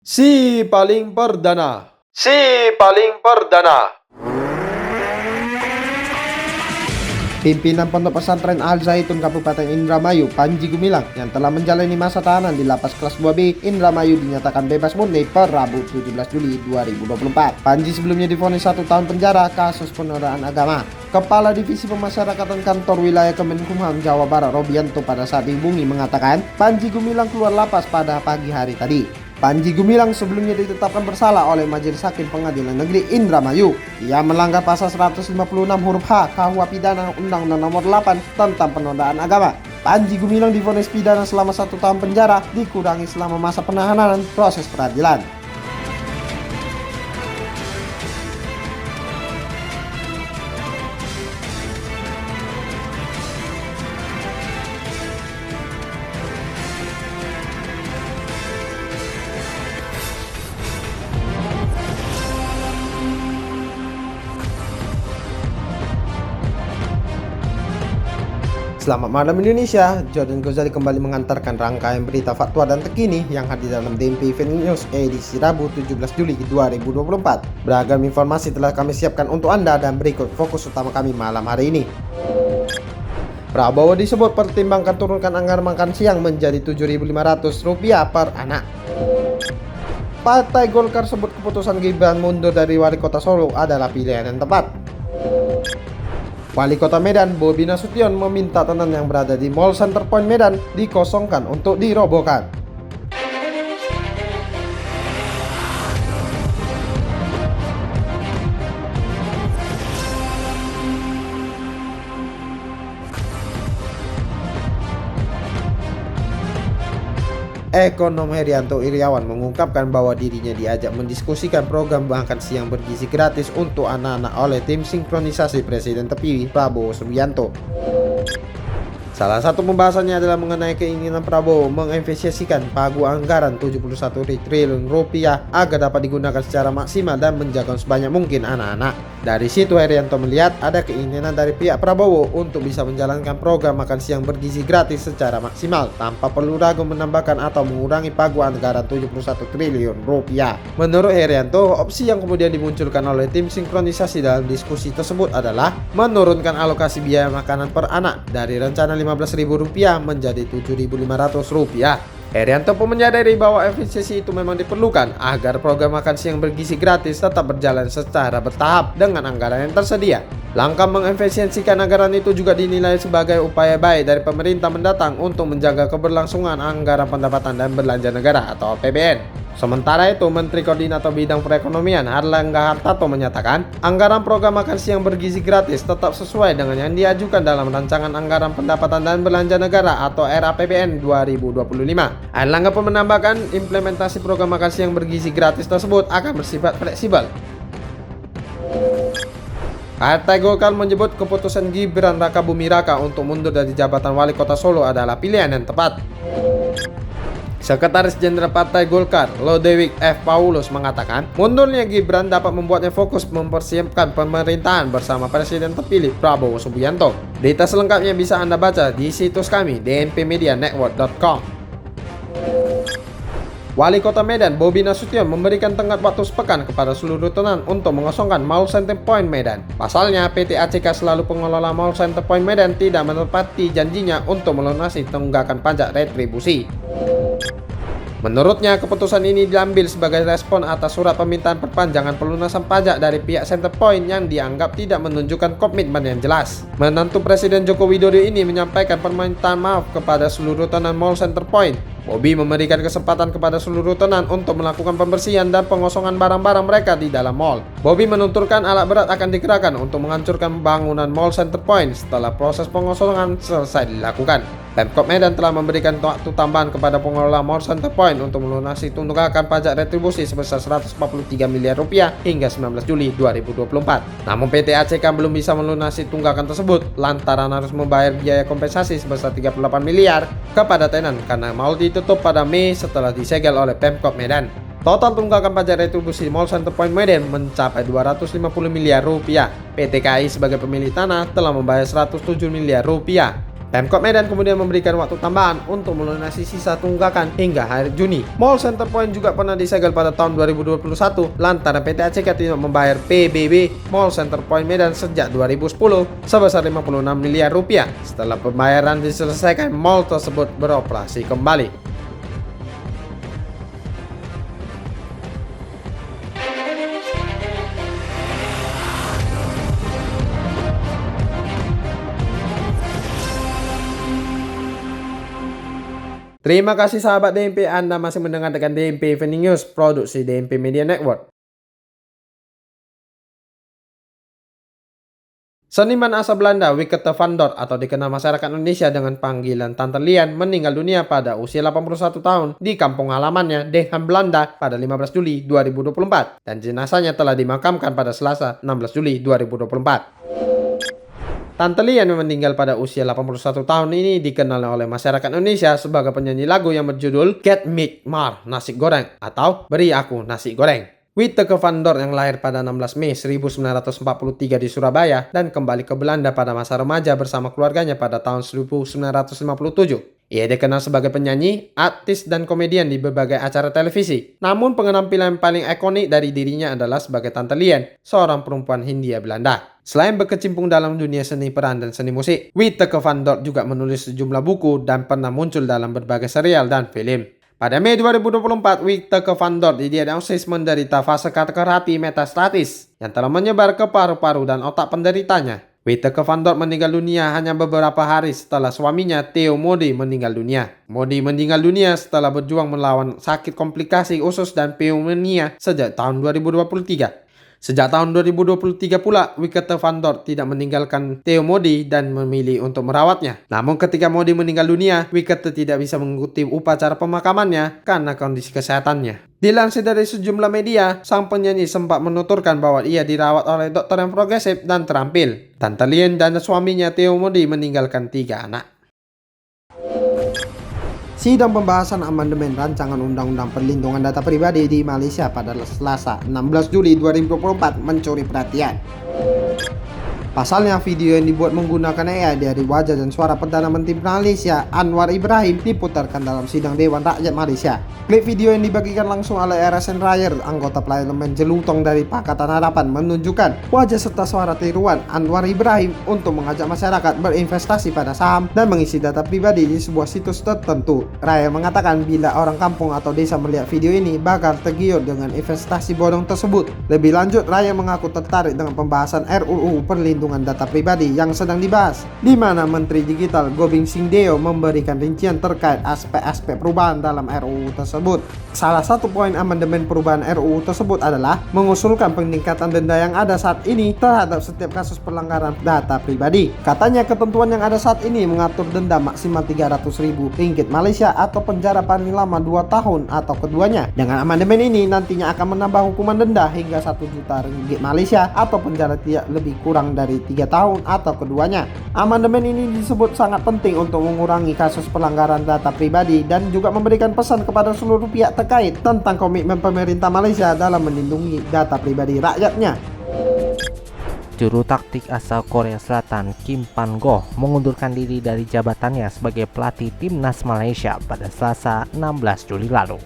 Si paling perdana. Si paling perdana. Pimpinan Pondok Pesantren Al Zaitun Kabupaten Indramayu, Panji Gumilang, yang telah menjalani masa tahanan di Lapas Kelas 2B Indramayu dinyatakan bebas murni per Rabu 17 Juli 2024. Panji sebelumnya divonis 1 tahun penjara kasus penodaan agama. Kepala Divisi Pemasyarakatan Kantor Wilayah Kemenkumham Jawa Barat Robianto pada saat dihubungi mengatakan Panji Gumilang keluar lapas pada pagi hari tadi. Panji Gumilang sebelumnya ditetapkan bersalah oleh Majelis Hakim Pengadilan Negeri Indramayu. Ia melanggar pasal 156 huruf H KUH Pidana Undang-Undang Nomor 8 tentang penodaan agama. Panji Gumilang divonis pidana selama 1 tahun penjara dikurangi selama masa penahanan proses peradilan. Selamat malam Indonesia, Jordan Gozali kembali mengantarkan rangkaian berita faktual dan terkini yang hadir dalam DMP Event News edisi Rabu 17 Juli 2024. Beragam informasi telah kami siapkan untuk Anda dan berikut fokus utama kami malam hari ini. Prabowo disebut pertimbangkan turunkan anggaran makan siang menjadi Rp7.500 per anak. Partai Golkar sebut keputusan Gibran mundur dari Wali Kota Solo adalah pilihan yang tepat. Wali Kota Medan Bobi Nasution meminta tenan yang berada di Mall Center Point Medan dikosongkan untuk dirobohkan. Ekonom Herianto Iriawan mengungkapkan bahwa dirinya diajak mendiskusikan program makan siang bergizi gratis untuk anak-anak oleh tim sinkronisasi Presiden terpilih Prabowo Subianto. Salah satu pembahasannya adalah mengenai keinginan Prabowo menginvestasikan pagu anggaran Rp71 triliun agar dapat digunakan secara maksimal dan menjaga sebanyak mungkin anak-anak. Dari situ Herianto melihat ada keinginan dari pihak Prabowo untuk bisa menjalankan program makan siang bergizi gratis secara maksimal tanpa perlu ragu menambahkan atau mengurangi pagu anggaran Rp71 triliun. Menurut Herianto, opsi yang kemudian dimunculkan oleh tim sinkronisasi dalam diskusi tersebut adalah menurunkan alokasi biaya makanan per anak dari rencana Rp15.000 menjadi Rp7.500. Herianto pun menyadari bahwa efisiensi itu memang diperlukan agar program makan siang bergizi gratis tetap berjalan secara bertahap dengan anggaran yang tersedia. Langkah mengefisiensikan anggaran itu juga dinilai sebagai upaya baik dari pemerintah mendatang untuk menjaga keberlangsungan anggaran pendapatan dan belanja negara atau APBN. Sementara itu, Menteri Koordinator Bidang Perekonomian Airlangga Hartarto menyatakan anggaran program makan siang bergizi gratis tetap sesuai dengan yang diajukan dalam Rancangan Anggaran Pendapatan dan Belanja Negara atau RAPBN 2025. Airlangga pun menambahkan implementasi program makan siang bergizi gratis tersebut akan bersifat fleksibel. Partai Golkar menyebut keputusan Gibran Rakabuming Raka untuk mundur dari jabatan Wali Kota Solo adalah pilihan yang tepat. Sekretaris Jenderal Partai Golkar, Lodewijk F. Paulus mengatakan, mundurnya Gibran dapat membuatnya fokus mempersiapkan pemerintahan bersama Presiden terpilih Prabowo Subianto. Berita selengkapnya bisa Anda baca di situs kami dmpmedianetwork.com. Wali Kota Medan Bobi Nasution memberikan tenggat waktu sepekan kepada seluruh tenan untuk mengosongkan Mall Center Point Medan. Pasalnya, PT ACK selalu pengelola Mall Center Point Medan tidak menepati janjinya untuk melunasi tunggakan pajak retribusi. Menurutnya, keputusan ini diambil sebagai respon atas surat permintaan perpanjangan pelunasan pajak dari pihak Centerpoint yang dianggap tidak menunjukkan komitmen yang jelas. Menantu Presiden Joko Widodo ini menyampaikan permintaan maaf kepada seluruh tenan Mall Centerpoint. Bobi memberikan kesempatan kepada seluruh tenan untuk melakukan pembersihan dan pengosongan barang-barang mereka di dalam mall. Bobi menuturkan alat berat akan dikerahkan untuk menghancurkan bangunan Mall Centerpoint setelah proses pengosongan selesai dilakukan. Pemkot Medan telah memberikan waktu tambahan kepada pengelola Mall Centerpoint untuk melunasi tunggakan pajak retribusi sebesar Rp143 miliar hingga 19 Juli 2024. Namun PT ACK belum bisa melunasi tunggakan tersebut lantaran harus membayar biaya kompensasi sebesar 38 miliar kepada tenan karena mall ditutup pada Mei setelah disegel oleh Pemkot Medan. Total tunggakan pajak retribusi Mall Center Point Medan mencapai Rp250 miliar. PT KAI sebagai pemilik tanah telah membayar Rp107 miliar. Pemkot Medan kemudian memberikan waktu tambahan untuk melunasi sisa tunggakan hingga akhir Juni. Mall Center Point juga pernah disegel pada tahun 2021 lantaran PT ACK tidak membayar PBB Mall Center Point Medan sejak 2010 sebesar 56 miliar rupiah. Setelah pembayaran diselesaikan, mall tersebut beroperasi kembali. Terima kasih sahabat DMP, Anda masih mendengarkan DMP Evening News, produksi DMP Media Network. Seniman asal Belanda Wieke van Dort atau dikenal masyarakat Indonesia dengan panggilan Tante Lian meninggal dunia pada usia 81 tahun di kampung halamannya Den Haag, Belanda pada 15 Juli 2024 dan jenazahnya telah dimakamkan pada Selasa 16 Juli 2024. Tante Lian yang meninggal pada usia 81 tahun ini dikenal oleh masyarakat Indonesia sebagai penyanyi lagu yang berjudul Get Me Mar Nasi Goreng atau Beri Aku Nasi Goreng. Wieke van Dort yang lahir pada 16 Mei 1943 di Surabaya dan kembali ke Belanda pada masa remaja bersama keluarganya pada tahun 1957. Ia dikenal sebagai penyanyi, artis, dan komedian di berbagai acara televisi. Namun penampilan paling ikonik dari dirinya adalah sebagai Tante Lian, seorang perempuan Hindia Belanda. Selain berkecimpung dalam dunia seni peran dan seni musik, Wieke van Dort juga menulis sejumlah buku dan pernah muncul dalam berbagai serial dan film. Pada Mei 2024, Wieke van Dort didiagnosis menderita fase kanker hati metastatis yang telah menyebar ke paru-paru dan otak penderitanya. Wieke van Dort meninggal dunia hanya beberapa hari setelah suaminya Theo Modi meninggal dunia. Modi meninggal dunia setelah berjuang melawan sakit komplikasi usus dan pneumonia sejak tahun 2023. Sejak tahun 2023 pula, Wieke van Dort tidak meninggalkan Theo Modi dan memilih untuk merawatnya. Namun ketika Modi meninggal dunia, Wieke tidak bisa mengikuti upacara pemakamannya karena kondisi kesehatannya. Dilansir dari sejumlah media, sang penyanyi sempat menuturkan bahwa ia dirawat oleh dokter yang progresif dan terampil. Tante Lian dan suaminya Theo Modi meninggalkan 3 anak. Sidang pembahasan amandemen rancangan Undang-Undang Perlindungan Data Pribadi di Malaysia pada Selasa 16 Juli 2024 mencuri perhatian. Pasalnya, video yang dibuat menggunakan AI dari wajah dan suara Perdana Menteri Malaysia Anwar Ibrahim diputarkan dalam sidang Dewan Rakyat Malaysia. Klip video yang dibagikan langsung oleh RSN Raya, anggota parlemen jelutong dari Pakatan Harapan, menunjukkan wajah serta suara tiruan Anwar Ibrahim untuk mengajak masyarakat berinvestasi pada saham dan mengisi data pribadi di sebuah situs tertentu. Raya mengatakan bila orang kampung atau desa melihat video ini bakal tergiur dengan investasi bodong tersebut. Lebih lanjut, Raya mengaku tertarik dengan pembahasan RUU Perlindungan Data Pribadi yang sedang dibahas, di mana Menteri Digital Gobind Singh Deo memberikan rincian terkait aspek-aspek perubahan dalam RUU tersebut. Salah satu poin amandemen perubahan RUU tersebut adalah mengusulkan peningkatan denda yang ada saat ini terhadap setiap kasus pelanggaran data pribadi. Katanya ketentuan yang ada saat ini mengatur denda maksimal Rp300.000 Malaysia atau penjara paling lama 2 tahun atau keduanya. Dengan amandemen ini nantinya akan menambah hukuman denda hingga Rp1 juta Malaysia atau penjara tidak lebih kurang dari 3 tahun atau keduanya. Amandemen ini disebut sangat penting untuk mengurangi kasus pelanggaran data pribadi dan juga memberikan pesan kepada seluruh pihak terkait tentang komitmen pemerintah Malaysia dalam melindungi data pribadi rakyatnya. Juru taktik asal Korea Selatan Kim Pan-go mengundurkan diri dari jabatannya sebagai pelatih timnas Malaysia pada Selasa 16 Juli lalu.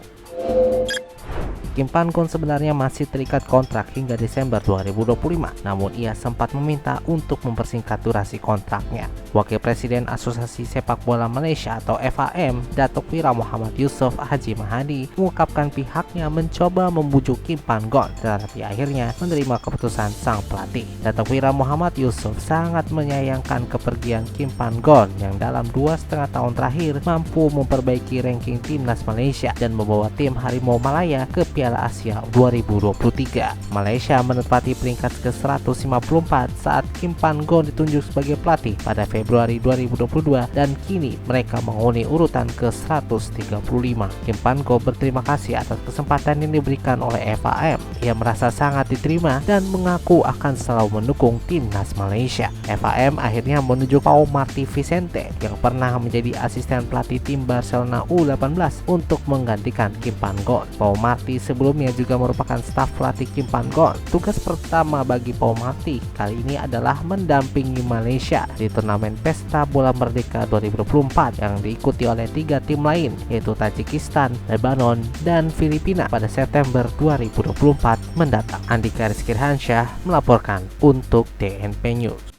Kim Pan-go sebenarnya masih terikat kontrak hingga Desember 2025, namun ia sempat meminta untuk mempersingkat durasi kontraknya. Wakil Presiden Asosiasi Sepak Bola Malaysia atau FAM, Datuk Wira Muhammad Yusof Haji Mahadi, mengungkapkan pihaknya mencoba membujuk Kim Pan-go, tetapi akhirnya menerima keputusan sang pelatih. Datuk Wira Muhammad Yusof sangat menyayangkan kepergian Kim Pan-go yang dalam 2,5 tahun terakhir mampu memperbaiki ranking timnas Malaysia dan membawa tim Harimau Malaya ke Piala Asia 2023. Malaysia menempati peringkat ke-154 saat Kim Pan-go ditunjuk sebagai pelatih pada Februari 2022 dan kini mereka menghuni urutan ke-135. Kim Pan-go berterima kasih atas kesempatan yang diberikan oleh FAM. Ia merasa sangat diterima dan mengaku akan selalu mendukung timnas Malaysia. FAM akhirnya menunjuk Pau Marti Vicente yang pernah menjadi asisten pelatih tim Barcelona U18 untuk menggantikan Kim Pan-go. Pau Marti sebelumnya juga merupakan staf pelatih Kim Pan-gon. Tugas pertama bagi Paumati kali ini adalah mendampingi Malaysia di turnamen Pesta Bola Merdeka 2024 yang diikuti oleh 3 tim lain, yaitu Tajikistan, Lebanon, dan Filipina pada September 2024 mendatang. Andika Rizky Hansyah melaporkan untuk DNP News.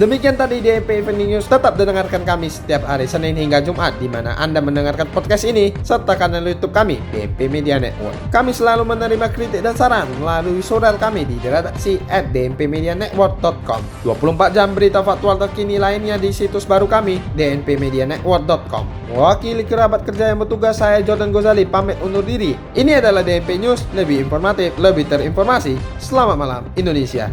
Demikian tadi DNP Evening News. Tetap dengarkan kami setiap hari Senin hingga Jumat di mana Anda mendengarkan podcast ini, serta kanal YouTube kami DNP Media Network. Kami selalu menerima kritik dan saran melalui saudara kami di redaksi @dnpmedianetwork.com. 24 jam berita faktual terkini lainnya di situs baru kami dnpmedianetwork.com. Mewakili kerabat kerja yang bertugas, saya Jordan Gozali pamit undur diri. Ini adalah DNP News, lebih informatif, lebih terinformasi. Selamat malam Indonesia.